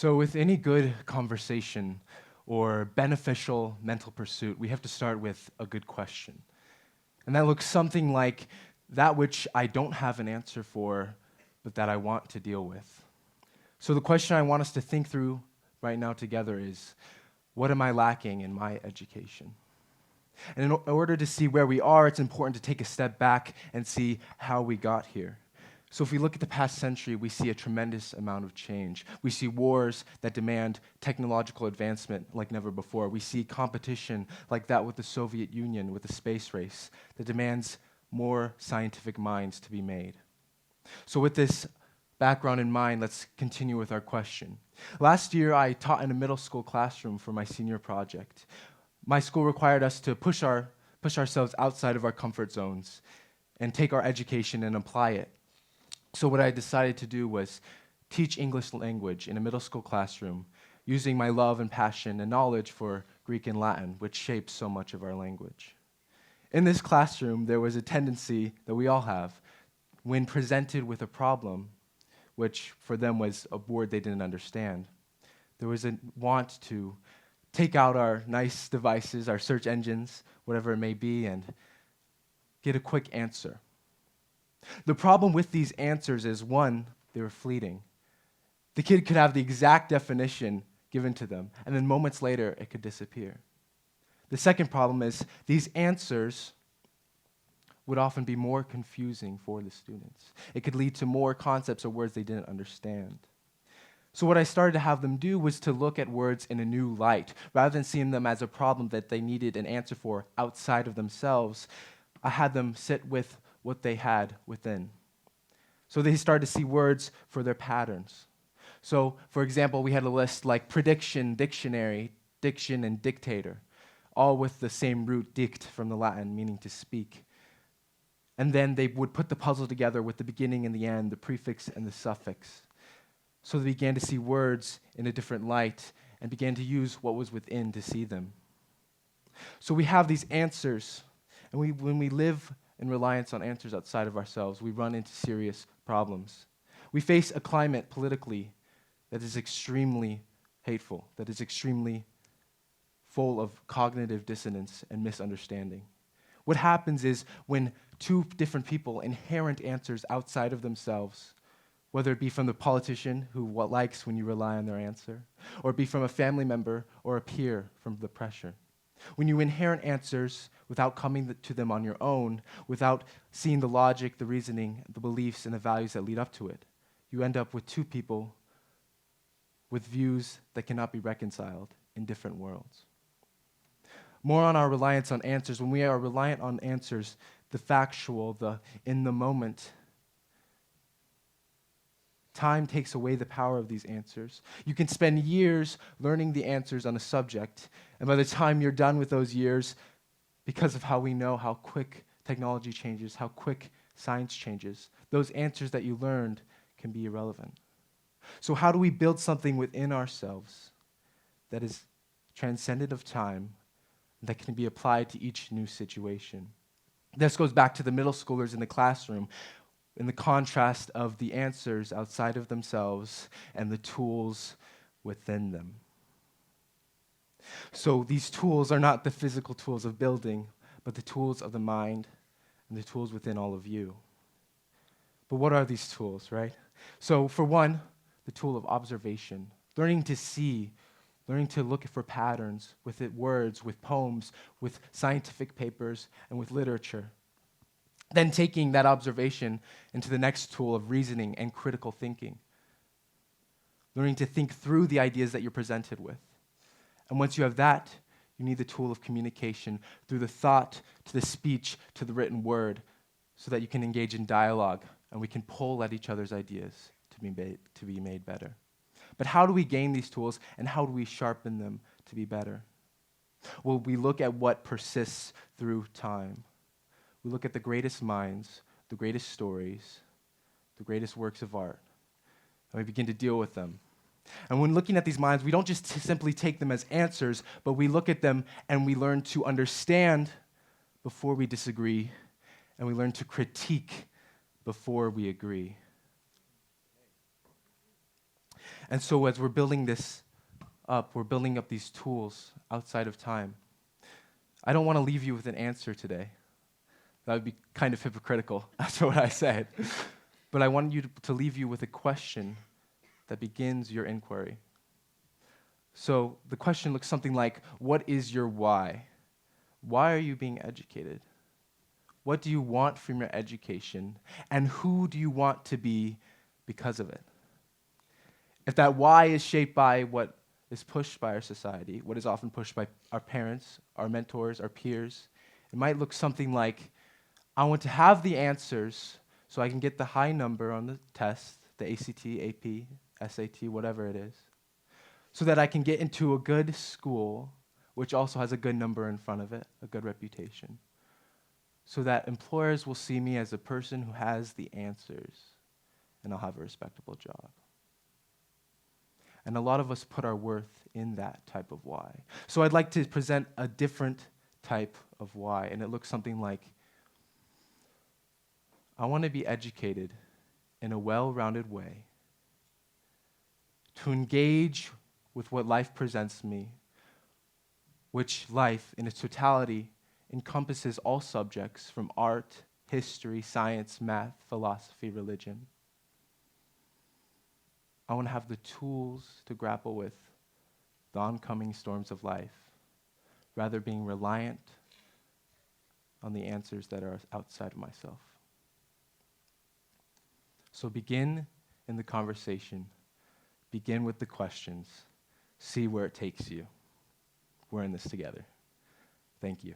So with any good conversation or beneficial mental pursuit, we have to start with a good question. And that looks something like that which I don't have an answer for, but that I want to deal with. So the question I want us to think through right now together is, what am I lacking in my education? And in order to see where we are, it's important to take a step back and see how we got here. So if we look at the past century, we see a tremendous amount of change. We see wars that demand technological advancement like never before. We see competition like that with the Soviet Union, with the space race, that demands more scientific minds to be made. So with this background in mind, let's continue with our question. Last year, I taught in a middle school classroom for my senior project. My school required us to push ourselves outside of our comfort zones and take our education and apply it. So what I decided to do was teach English language in a middle school classroom using my love and passion and knowledge for Greek and Latin, which shapes so much of our language. In this classroom, there was a tendency that we all have when presented with a problem, which for them was a word they didn't understand. There was a want to take out our nice devices, our search engines, whatever it may be, and get a quick answer. The problem with these answers is, one, they were fleeting. The kid could have the exact definition given to them, and then moments later, it could disappear. The second problem is these answers would often be more confusing for the students. It could lead to more concepts or words they didn't understand. So what I started to have them do was to look at words in a new light. Rather than seeing them as a problem that they needed an answer for outside of themselves, I had them sit with what they had within. So they started to see words for their patterns. So, for example, we had a list like prediction, dictionary, diction, and dictator, all with the same root, dict, from the Latin, meaning to speak. And then they would put the puzzle together with the beginning and the end, the prefix and the suffix. So they began to see words in a different light and began to use what was within to see them. So we have these answers, and when we live in reliance on answers outside of ourselves, we run into serious problems. We face a climate politically that is extremely hateful, that is extremely full of cognitive dissonance and misunderstanding. What happens is when two different people inherent answers outside of themselves, whether it be from the politician who likes when you rely on their answer, or it be from a family member or a peer from the pressure. When you inherit answers without coming to them on your own, without seeing the logic, the reasoning, the beliefs, and the values that lead up to it, you end up with two people with views that cannot be reconciled in different worlds. More on our reliance on answers. When we are reliant on answers, the factual, the in the moment, time takes away the power of these answers. You can spend years learning the answers on a subject, and by the time you're done with those years, because of how we know how quick technology changes, how quick science changes, those answers that you learned can be irrelevant. So how do we build something within ourselves that is transcendent of time, that can be applied to each new situation? This goes back to the middle schoolers in the classroom, in the contrast of the answers outside of themselves and the tools within them. So these tools are not the physical tools of building, but the tools of the mind and the tools within all of you. But what are these tools, right? So for one, the tool of observation, learning to see, learning to look for patterns with words, with poems, with scientific papers, and with literature. Then taking that observation into the next tool of reasoning and critical thinking. Learning to think through the ideas that you're presented with. And once you have that, you need the tool of communication through the thought, to the speech, to the written word, so that you can engage in dialogue and we can pull at each other's ideas to be made better. But how do we gain these tools and how do we sharpen them to be better? Well, we look at what persists through time. We look at the greatest minds, the greatest stories, the greatest works of art, and we begin to deal with them. And when looking at these minds, we don't just simply take them as answers, but we look at them and we learn to understand before we disagree, and we learn to critique before we agree. And so as we're building this up, we're building up these tools outside of time. I don't want to leave you with an answer today. That would be kind of hypocritical after what I said. But I want you to leave you with a question that begins your inquiry. So the question looks something like, what is your why? Why are you being educated? What do you want from your education? And who do you want to be because of it? If that why is shaped by what is pushed by our society, what is often pushed by our parents, our mentors, our peers, it might look something like, I want to have the answers so I can get the high number on the test, the ACT, AP, SAT, whatever it is, so that I can get into a good school, which also has a good number in front of it, a good reputation, so that employers will see me as a person who has the answers, and I'll have a respectable job. And a lot of us put our worth in that type of why. So I'd like to present a different type of why, and it looks something like, I want to be educated in a well-rounded way to engage with what life presents me, which life in its totality encompasses all subjects from art, history, science, math, philosophy, religion. I want to have the tools to grapple with the oncoming storms of life, rather being reliant on the answers that are outside of myself. So begin in the conversation. Begin with the questions. See where it takes you. We're in this together. Thank you.